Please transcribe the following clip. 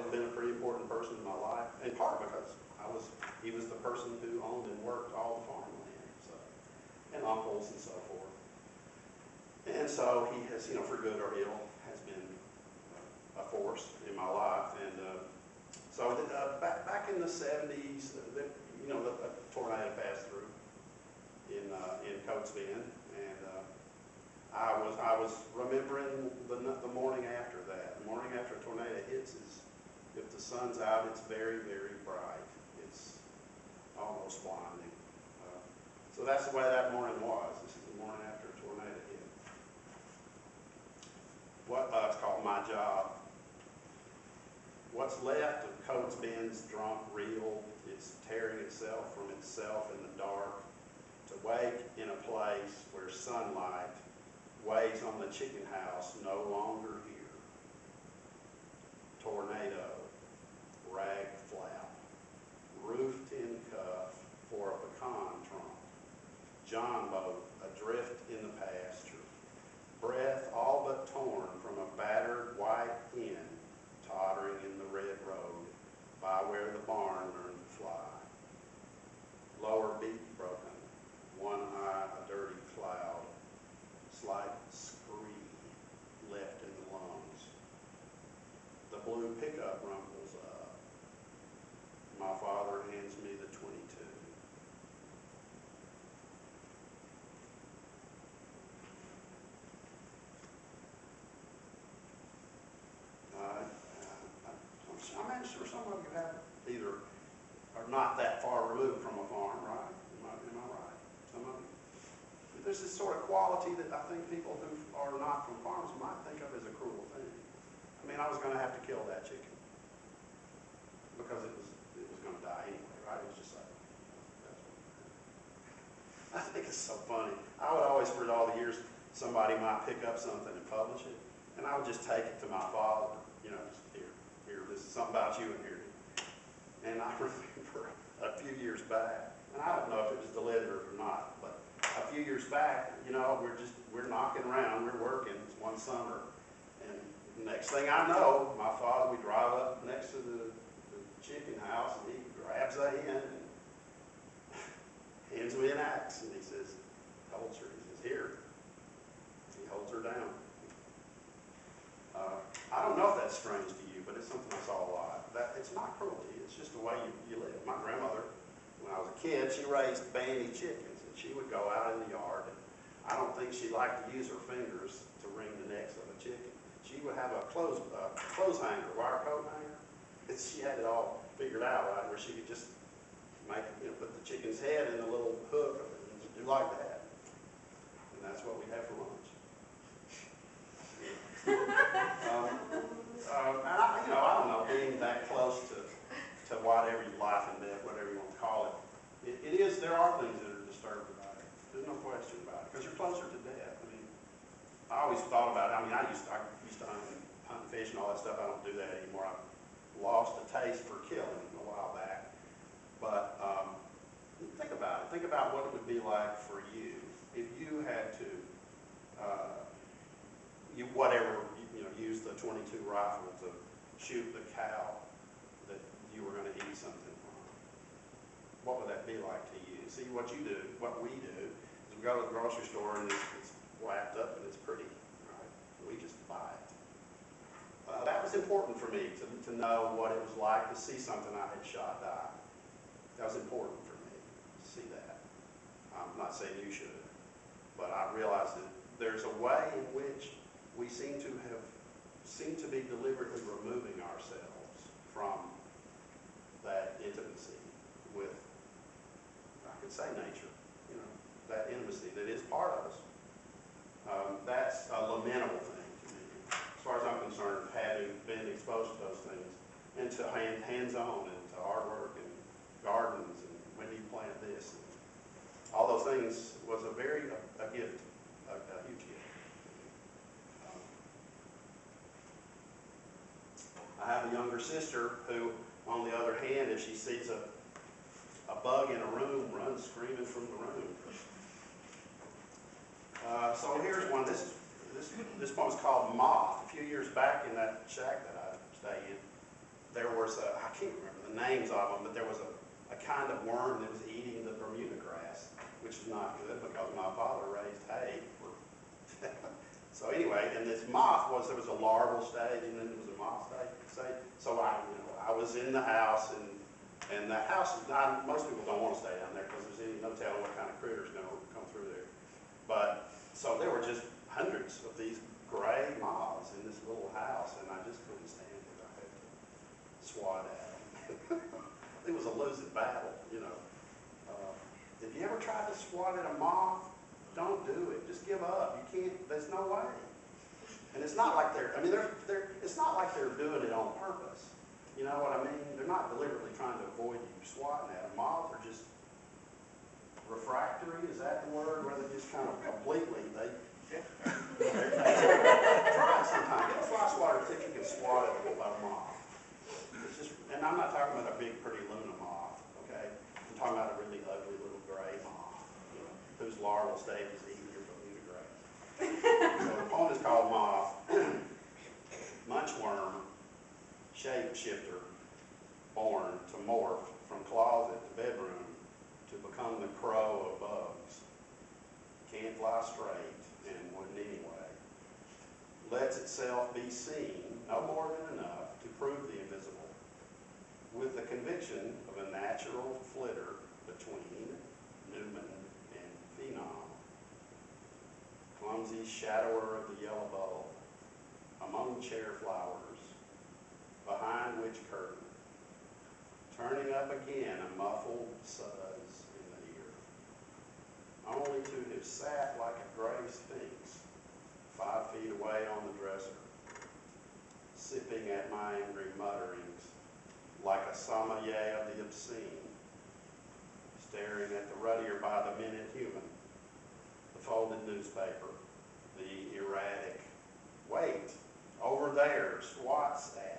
always been a pretty important person in my life, in part because he was the person who owned and worked all the farmland, so, and uncles and so forth. And so he has, for good or ill, has been a force in my life. And so back in the 70s, the tornado passed through in Coates Bend, and I was remembering the morning after that. The morning after a tornado hits is, if the sun's out, it's very, very bright. It's almost blinding. So that's the way that morning was. This is the morning after a tornado hit. It's called My Job. What's left of Coates Bend's drunk reel is tearing itself from itself in the dark to wake in a place where sunlight weighs on the chicken house no longer here. Tornado, rag flap, roof tin cuff for a pecan trunk, John boat adrift in the pasture, breath all but torn from a battered white hen tottering in the red road by where the barn learned to fly. Lower beak broken, one eye a dirty cloud, slight scream left in the lungs. The blue pickup rumbles up. My father hands me the 22. I'm sure some of you have either are not that far removed from a farm, right? Am I right? Some of you. There's this sort of quality that I think people who are not from farms might think of as a cruel thing. I mean, I was going to have to kill that chicken because it was going to die anyway, right? It was just like, that's what I think it's so funny. I would always, for all the years, somebody might pick up something and publish it, and I would just take it to my father, just here, this is something about you in here. And I remember a few years back, and I don't know if it was delivered or not, but a few years back, we're knocking around, we're working one summer, and the next thing I know, my father, we drive up next to the chicken house, and he grabs a hen and hands me an axe, and he says, holds her, he says, here. He holds her down. I don't know if that's strange to you, but it's something I saw a lot. It's not cruelty, it's just the way you live. My grandmother, when I was a kid, she raised bandy chickens, and she would go out in the yard, and I don't think she liked to use her fingers to wring the necks of a chicken. She would have a clothes hanger, wire coat hanger. She had it all figured out, right, where she could just make, put the chicken's head in the little hook and do like that. And that's what we had for lunch. And I don't know, being that close to whatever life and death, whatever you want to call it, there are things that are disturbed about it. There's no question about it, because you're closer to death. I mean, I always thought about it. I mean, I used to hunt and fish and all that stuff. I don't do that anymore. I've lost a taste for killing a while back. But think about it. Think about what it would be like for you if you had to, use the .22 rifle to shoot the cow that you were going to eat something from. What would that be like to you? See, what we do is we go to the grocery store and it's wrapped up and it's pretty, right? We just buy it. That was important for me to know what it was like to see something I had shot die. That was important for me to see that. I'm not saying you should, but I realized that there's a way in which we seem to be deliberately removing ourselves from that intimacy with, I could say, nature, that intimacy that is part of us. That's a lamentable thing to me, as far as I'm concerned, having been exposed to those things, and to hands-on, and to artwork, and gardens, and when do you plant this, and all those things was a gift, a huge gift. I have a younger sister who, on the other hand, if she sees a bug in a room, runs screaming from the room. So here's one. This one was called Moth. A few years back in that shack that I stay in, there was I can't remember the names of them, but there was a kind of worm that was eating the Bermuda grass, which is not good because my father raised hay. So anyway, and this moth there was a larval stage and then there was a moth stage. So I was in the house, and the house, most people don't want to stay down there because there's no telling what kind of critters going to come through there. But, so there were just hundreds of these gray moths in this little house, and I just couldn't stand it. I had to swat at them. It was a losing battle, you know. If you ever tried to swat at a moth, don't do it. Just give up. You can't, there's no way. And it's not like it's not like they're doing it on purpose. You know what I mean? They're not deliberately trying to avoid you swatting at them. Moths are just refractory, is that the word? Where they just kind of completely, try it sometime. Get a fly swatter, see if you can swat at a moth. It's just, and I'm not talking about a big, pretty Luna moth, okay? I'm talking about a really ugly little gray moth, you know, whose larval stage is eating your Bermuda grass. So the poem is called Moth. Munchworm, shape-shifter, born to morph from closet to bedroom to become the crow of bugs. Can't fly straight and wouldn't anyway. Lets itself be seen, no more than enough to prove the invisible, with the conviction of a natural flitter between Newman and Phenom. Clumsy shadower of the yellow bulb, among chair flowers, behind which curtain, turning up again a muffled suzz in the ear, only to have sat like a gray sphinx 5 feet away on the dresser, sipping at my angry mutterings like a sommelier of the obscene, staring at the ruddier by the minute human, the folded newspaper, the erratic, wait, over there, swats at.